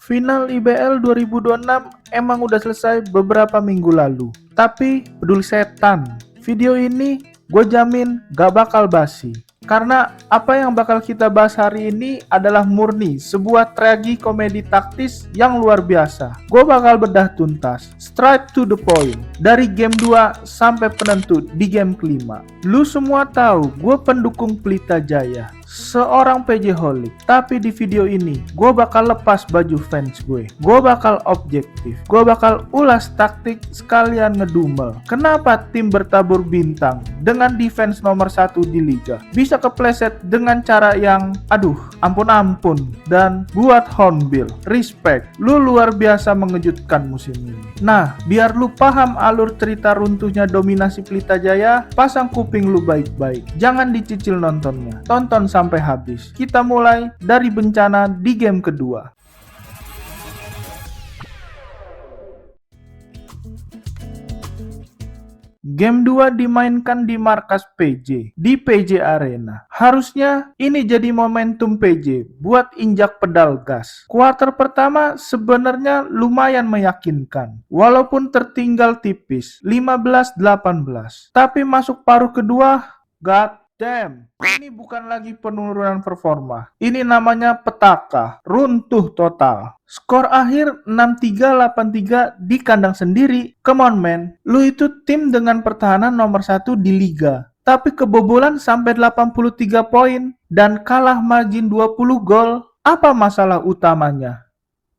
Final IBL 2026 emang udah selesai beberapa minggu lalu. Tapi peduli setan, video ini gue jamin gak bakal basi. Karena apa yang bakal kita bahas hari ini adalah murni sebuah tragikomedi taktis yang luar biasa. Gue bakal bedah tuntas, straight to the point, dari game 2 sampai penentu di game kelima. Lu semua tahu gue pendukung Pelita Jaya, seorang PJ Holic. Tapi di video ini gue bakal lepas baju fans gue. Gue bakal objektif. Gue bakal ulas taktik sekalian ngedumel. Kenapa tim bertabur bintang dengan defense nomor 1 di liga bisa kepleset dengan cara yang ampun. Dan buat Hornbill, respect, lu luar biasa mengejutkan musim ini. Nah, biar lu paham alur cerita runtuhnya dominasi Pelita Jaya, pasang kuping lu baik-baik. Jangan dicicil nontonnya, tonton sampai habis. Kita mulai dari bencana di game kedua. Game 2 dimainkan di markas PJ, di PJ Arena. Harusnya ini jadi momentum PJ buat injak pedal gas. Kuarter pertama sebenarnya lumayan meyakinkan, walaupun tertinggal tipis 15-18. Tapi masuk paruh kedua, god damn, ini bukan lagi penurunan performa. Ini namanya petaka, runtuh total. Skor akhir 6-3, 8-3 di kandang sendiri. Come on man, lu itu tim dengan pertahanan nomor 1 di liga. Tapi kebobolan sampai 83 poin dan kalah margin 20 gol. Apa masalah utamanya?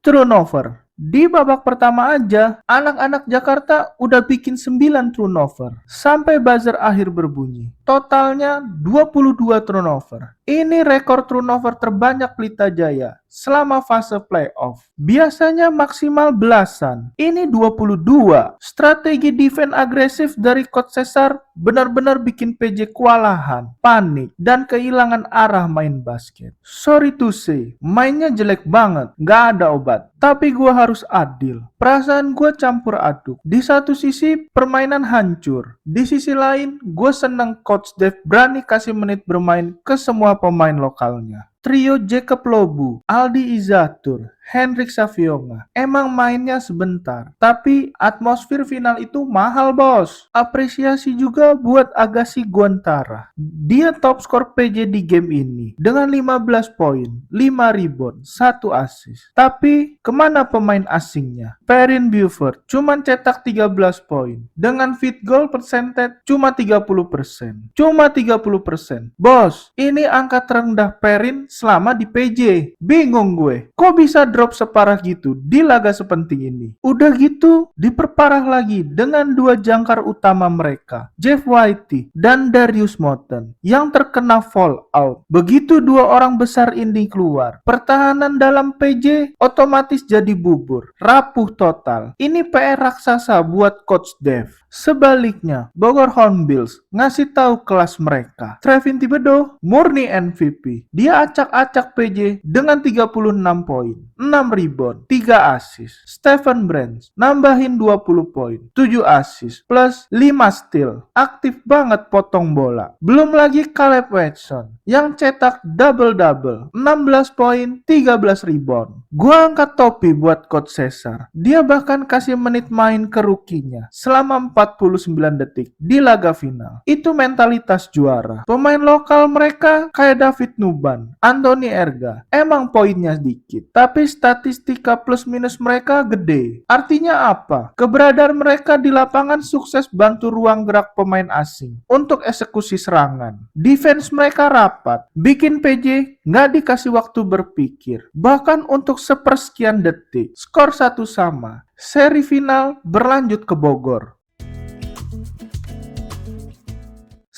Turnover. Di babak pertama aja, anak-anak Jakarta udah bikin 9 turnover sampai buzzer akhir berbunyi. Totalnya 22 turnover. Ini rekor turnover terbanyak Pelita Jaya selama fase playoff. Biasanya maksimal belasan. Ini 22. Strategi defense agresif dari Coach Cesar benar-benar bikin PJ kewalahan, panik, dan kehilangan arah main basket. Sorry to say, mainnya jelek banget, gak ada obat. Tapi gue harus adil. Perasaan gue campur aduk. Di satu sisi permainan hancur. Di sisi lain gue seneng Coach Dev berani kasih menit bermain ke semua pemain lokalnya. Trio Jacob Lobu, Aldi Izatur, Henrik Savionga emang mainnya sebentar, tapi atmosfer final itu mahal bos. Apresiasi juga buat Agassi Guantara. Dia top skor PJ di game ini dengan 15 poin, 5 rebound, 1 assist. Tapi kemana pemain asingnya? Perrin Buford cuman cetak 13 poin dengan field goal percentage cuma 30%. Cuma 30%. Bos, ini angka terendah Perrin selama di PJ. Bingung gue, kok bisa drop separah gitu di laga sepenting ini? Udah gitu, diperparah lagi dengan dua jangkar utama mereka, Jeff Whitey dan Darius Morton, yang terkena fallout. Begitu dua orang besar ini keluar, pertahanan dalam PJ otomatis jadi bubur, rapuh total. Ini PR raksasa buat Coach Dev. Sebaliknya, Bogor Hornbills ngasih tahu kelas mereka. Trevin Thibodeau murni MVP. Dia acak-acak PJ dengan 36 poin, 6 rebound, 3 assist. Stephen Brands nambahin 20 poin, 7 assist, plus 5 steal. Aktif banget potong bola. Belum lagi Caleb Watson yang cetak double-double, 16 poin, 13 rebound. Gua angkat topi buat Coach Cesar. Dia bahkan kasih menit main ke rukinya selama 49 detik di laga final. Itu mentalitas juara. Pemain lokal mereka kayak David Nuban, Anthony Erga. Emang poinnya sedikit, tapi statistika plus minus mereka gede. Artinya apa? Keberadaan mereka di lapangan sukses bantu ruang gerak pemain asing untuk eksekusi serangan. Defense mereka rapat, bikin PJ nggak dikasih waktu berpikir. Bahkan untuk sepersekian detik, skor 1 sama. Seri final berlanjut ke Bogor.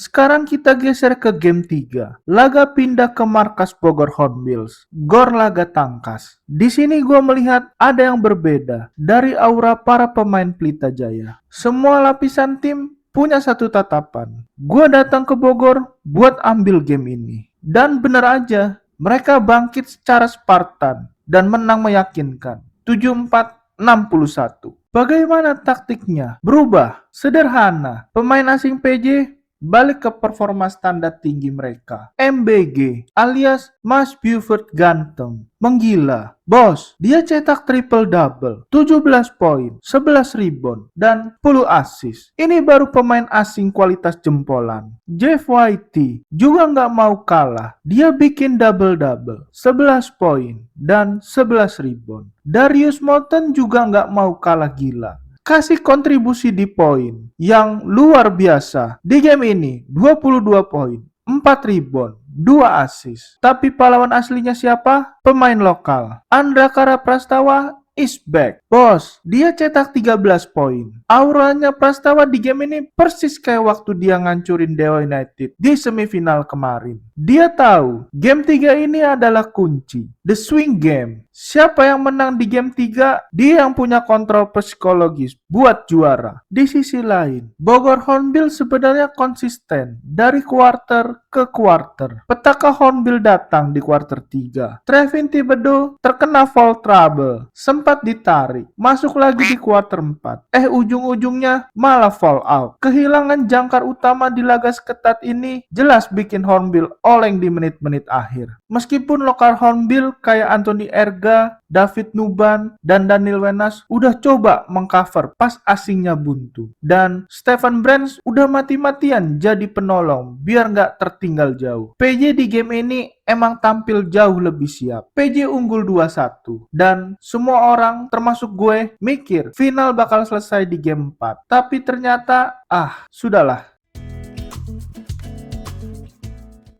Sekarang kita geser ke game 3. Laga pindah ke markas Bogor Hornbills. Gor laga tangkas. Di sini gue melihat ada yang berbeda dari aura para pemain Pelita Jaya. Semua lapisan tim punya satu tatapan. Gue datang ke Bogor buat ambil game ini. Dan benar aja, mereka bangkit secara Spartan dan menang meyakinkan. 74-61. Bagaimana taktiknya? Berubah. Sederhana. Pemain asing PJ balik ke performa standar tinggi mereka. MBG alias Mas Buford Ganteng menggila. Bos, dia cetak triple double, 17 poin, 11 rebound, dan 10 assist. Ini baru pemain asing kualitas jempolan. Jeff Whitey juga nggak mau kalah. Dia bikin double-double, 11 poin, dan 11 rebound. Darius Morton juga nggak mau kalah gila. Kasih kontribusi di poin yang luar biasa. Di game ini, 22 poin, 4 rebound, 2 assist. Tapi pahlawan aslinya siapa? Pemain lokal. Andrakara Prastawa is back. Bos, dia cetak 13 poin. Auranya Prastawa di game ini persis kayak waktu dia ngancurin Dewa United di semifinal kemarin. Dia tahu game 3 ini adalah kunci. The swing game. Siapa yang menang di game 3, dia yang punya kontrol psikologis buat juara. Di sisi lain, Bogor Hornbill sebenarnya konsisten dari quarter ke quarter. Petaka Hornbill datang di quarter 3. Trevin Thibodeau terkena foul trouble. Sempat ditarik, masuk lagi di quarter 4. Ujung-ujungnya malah fall out. Kehilangan jangkar utama di laga seketat ini jelas bikin Hornbill oleng di menit-menit akhir. Meskipun lokal Hornbill kayak Anthony Erga, David Nuban, dan Daniel Wenas udah coba mengcover pas asingnya buntu. Dan Stephen Brands udah mati-matian jadi penolong biar nggak tertinggal jauh. PJ di game ini emang tampil jauh lebih siap. PJ unggul 2-1 dan semua orang termasuk gue mikir final bakal selesai di game 4. Tapi ternyata sudahlah.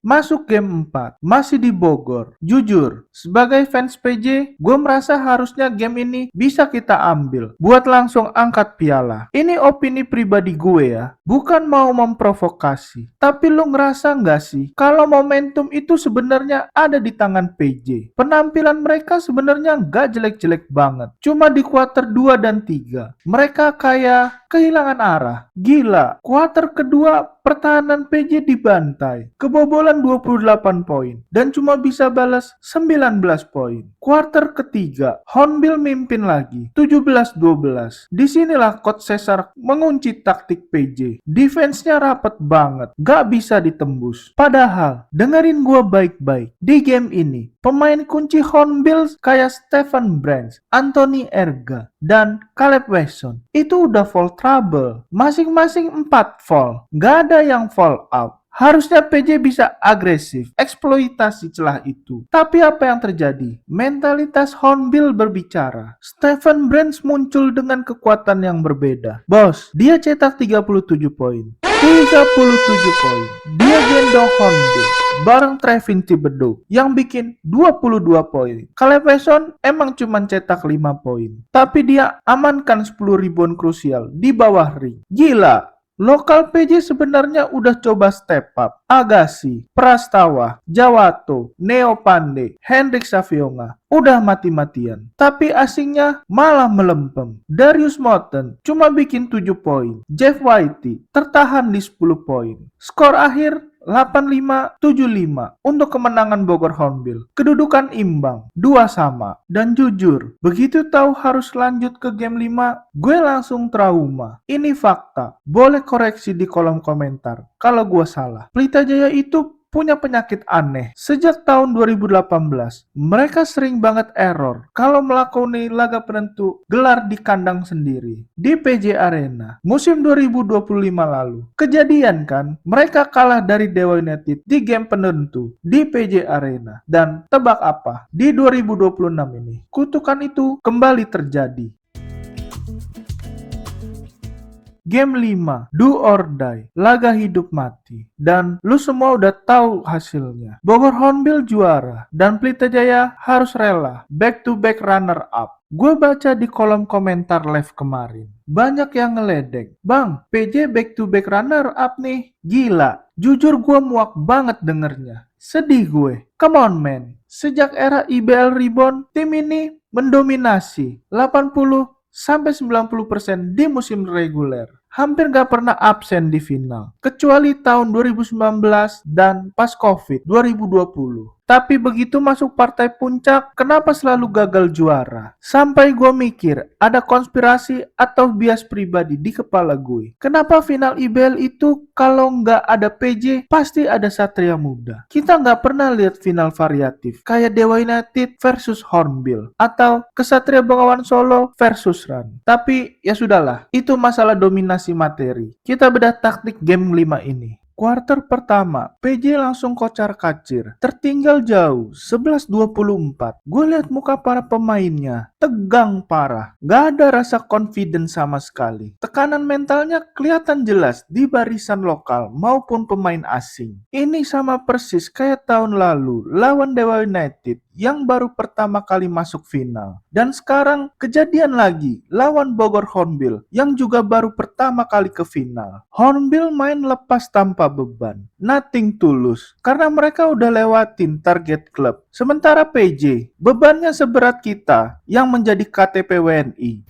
Masuk game 4, masih di Bogor. Jujur, sebagai fans PJ, gue merasa harusnya game ini bisa kita ambil buat langsung angkat piala. Ini opini pribadi gue ya, bukan mau memprovokasi. Tapi lu ngerasa nggak sih kalau momentum itu sebenarnya ada di tangan PJ? Penampilan mereka sebenarnya nggak jelek-jelek banget. Cuma di kuarter 2 dan 3, mereka kayak kehilangan arah. Gila, kuarter kedua pertahanan PJ dibantai. Kebobolan 28 poin dan cuma bisa balas 19 poin. Kuarter ketiga, Hornbill mimpin lagi 17-12. Disinilah Coach Cesar mengunci taktik PJ. Defense-nya rapet banget, gak bisa ditembus. Padahal, dengerin gua baik-baik. Di game ini, pemain kunci Hornbill kayak Stephen Brands, Anthony Erga, dan Caleb Wesson itu udah fall trouble. Masing-masing 4 fall. Gak ada yang fall out. Harusnya PJ bisa agresif, eksploitasi celah itu. Tapi apa yang terjadi? Mentalitas Hornbill berbicara. Stephen Brands muncul dengan kekuatan yang berbeda. Bos, dia cetak 37 poin. 37 poin. Dia gendong Hornbill bareng Trevin Thibodeau yang bikin 22 poin. Caleb Wesson emang cuma cetak 5 poin. Tapi dia amankan 10 rebound krusial di bawah ring. Gila. Lokal PJ sebenarnya udah coba step up. Agassi, Prastawa, Jawato, Neo Pandey, Hendrik Savionga udah mati-matian. Tapi asingnya malah melempem. Darius Morton cuma bikin 7 poin. Jeff Whitey tertahan di 10 poin. Skor akhir 85-75 untuk kemenangan Bogor Hornbill. Kedudukan imbang, 2 sama. Dan jujur, begitu tahu harus lanjut ke game 5, gue langsung trauma. Ini fakta. Boleh koreksi di kolom komentar kalau gue salah. Pelita Jaya itu punya penyakit aneh. Sejak tahun 2018, mereka sering banget error kalau melakoni laga penentu gelar di kandang sendiri. Di PJ Arena, musim 2025 lalu, kejadian kan, mereka kalah dari Dewa United di game penentu di PJ Arena. Dan tebak apa? Di 2026 ini, kutukan itu kembali terjadi. Game 5, do or die, laga hidup mati. Dan lu semua udah tahu hasilnya. Bogor Hornbill juara dan Pelita Jaya harus rela back to back runner up. Gue baca di kolom komentar live kemarin. Banyak yang ngeledek. Bang, PJ back to back runner up nih. Gila. Jujur gue muak banget dengernya. Sedih gue. Come on man. Sejak era IBL Reborn, tim ini mendominasi 80-90% di musim reguler. Hampir gak pernah absen di final. Kecuali tahun 2019 dan pas COVID 2020. Tapi begitu masuk partai puncak, kenapa selalu gagal juara? Sampai gue mikir, ada konspirasi atau bias pribadi di kepala gue. Kenapa final IBL itu kalau nggak ada PJ, pasti ada Satria Muda? Kita nggak pernah lihat final variatif, kayak Dewa United versus Hornbill, atau Kesatria Bengawan Solo versus Ran. Tapi ya sudahlah, itu masalah dominasi materi. Kita bedah taktik game 5 ini. Kuarter pertama, PJ langsung kocar-kacir, tertinggal jauh, 11-24. Gue lihat muka para pemainnya, tegang parah, gak ada rasa confident sama sekali. Tekanan mentalnya kelihatan jelas di barisan lokal maupun pemain asing. Ini sama persis kayak tahun lalu lawan Dewa United yang baru pertama kali masuk final. Dan sekarang kejadian lagi lawan Bogor Hornbill yang juga baru pertama kali ke final. Hornbill main lepas tanpa beban, nothing tulus, karena mereka udah lewatin target klub. Sementara PJ, bebannya seberat kita yang menjadi KTP WNI.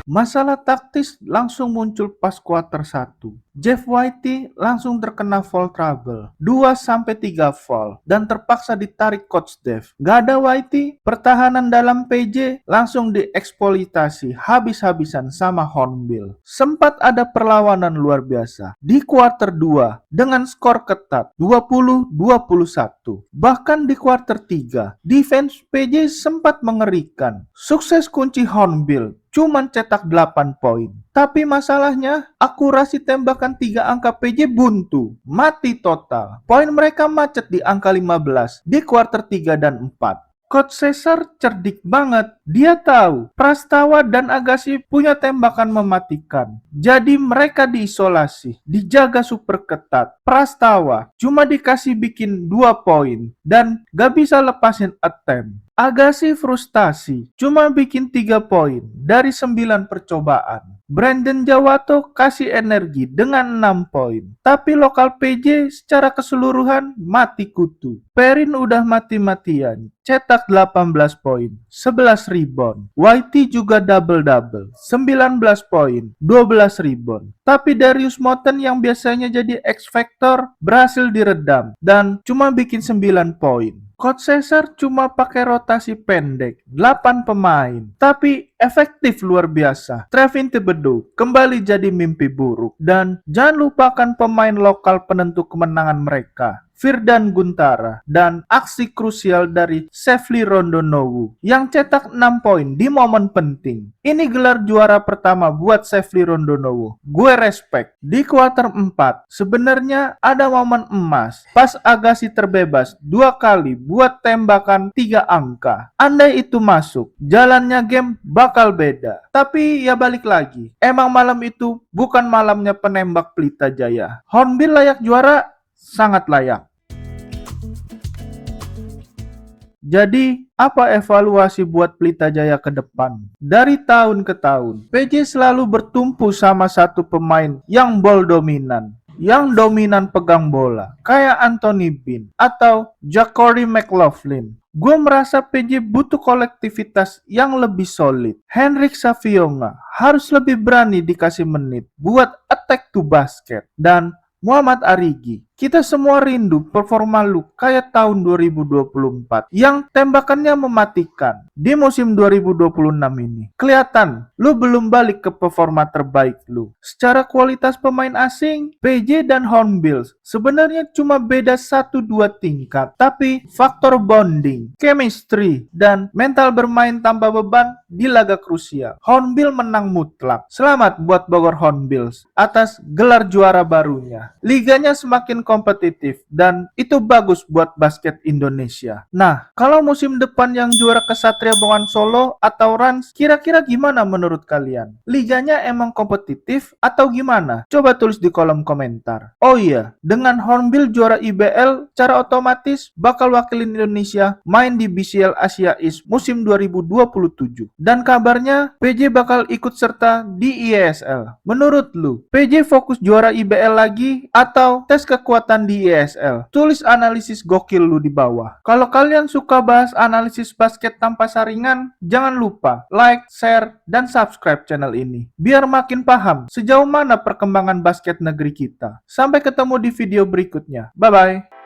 Masalah taktis langsung muncul pas kuarter 1. Jeff Whitey langsung terkena foul trouble, 2-3 foul, dan terpaksa ditarik Coach Dev. Gak ada Whitey, pertahanan dalam PJ langsung dieksploitasi habis-habisan sama Hornbill. Sempat ada perlawanan luar biasa di kuarter 2 dengan skor ketat 20-21. Bahkan di kuarter 3, defense PJ sempat mengerikan. Sukses kunci Hornbill cuman cetak 8 poin. Tapi masalahnya, akurasi tembakan 3 angka PJ buntu, mati total. Poin mereka macet di angka 15 di kuarter 3 dan 4. Coach Caesar cerdik banget. Dia tahu Prastawa dan Agassi punya tembakan mematikan. Jadi mereka diisolasi, dijaga super ketat. Prastawa cuma dikasih bikin 2 poin dan gak bisa lepasin attempt. Agassi frustasi, cuma bikin 3 poin dari 9 percobaan. Brandon Jawato kasih energi dengan 6 poin. Tapi lokal PJ secara keseluruhan mati kutu. Perin udah mati-matian, cetak 18 poin, 11 rebound. Whitey juga double-double, 19 poin, 12 rebound. Tapi Darius Moten yang biasanya jadi X-Factor berhasil diredam dan cuma bikin 9 poin. Coach Caesar cuma pakai rotasi pendek, 8 pemain, tapi efektif luar biasa. Trevin Thibodeau kembali jadi mimpi buruk. Dan jangan lupakan pemain lokal penentu kemenangan mereka, Firdan Guntara, dan aksi krusial dari Sefli Rondonowu yang cetak 6 poin di momen penting. Ini gelar juara pertama buat Sefli Rondonowu. Gue respect. Di kuarter 4, sebenarnya ada momen emas pas Agassi terbebas 2 kali buat tembakan 3 angka. Andai itu masuk, jalannya game bakal beda. Tapi ya balik lagi, emang malam itu bukan malamnya penembak Pelita Jaya. Hornbill layak juara? Sangat layak. Jadi, apa evaluasi buat Pelita Jaya ke depan? Dari tahun ke tahun, PJ selalu bertumpu sama satu pemain yang ball dominan, yang dominan pegang bola, kayak Anthony Bean atau Ja'Cory McLaughlin. Gue merasa PJ butuh kolektivitas yang lebih solid. Henrik Savionga harus lebih berani dikasih menit buat attack to basket. Dan Muhammad Arigi, kita semua rindu performa lu kayak tahun 2024 yang tembakannya mematikan. Di musim 2026 ini kelihatan lu belum balik ke performa terbaik lu. Secara kualitas pemain asing, PJ dan Hornbill sebenarnya cuma beda 1-2 tingkat, tapi faktor bonding, chemistry, dan mental bermain tanpa beban di laga krusial, Hornbill menang mutlak. Selamat buat Bogor Hornbills atas gelar juara barunya. Liganya semakin kompetitif dan itu bagus buat basket Indonesia. Nah, kalau musim depan yang juara Kesatria Bengawan Solo atau Rans, kira-kira gimana menurut kalian? Liganya emang kompetitif atau gimana? Coba tulis di kolom komentar. Oh iya, dengan Hornbill juara IBL, cara otomatis bakal wakilin Indonesia main di BCL Asia East musim 2027. Dan kabarnya PJ bakal ikut serta di IESL. Menurut lu, PJ fokus juara IBL lagi atau tes kekuatan di IESL? Tulis analisis gokil lu di bawah. Kalau kalian suka bahas analisis basket tanpa saringan, jangan lupa like, share, dan subscribe channel ini biar makin paham sejauh mana perkembangan basket negeri kita. Sampai ketemu di video berikutnya. Bye-bye.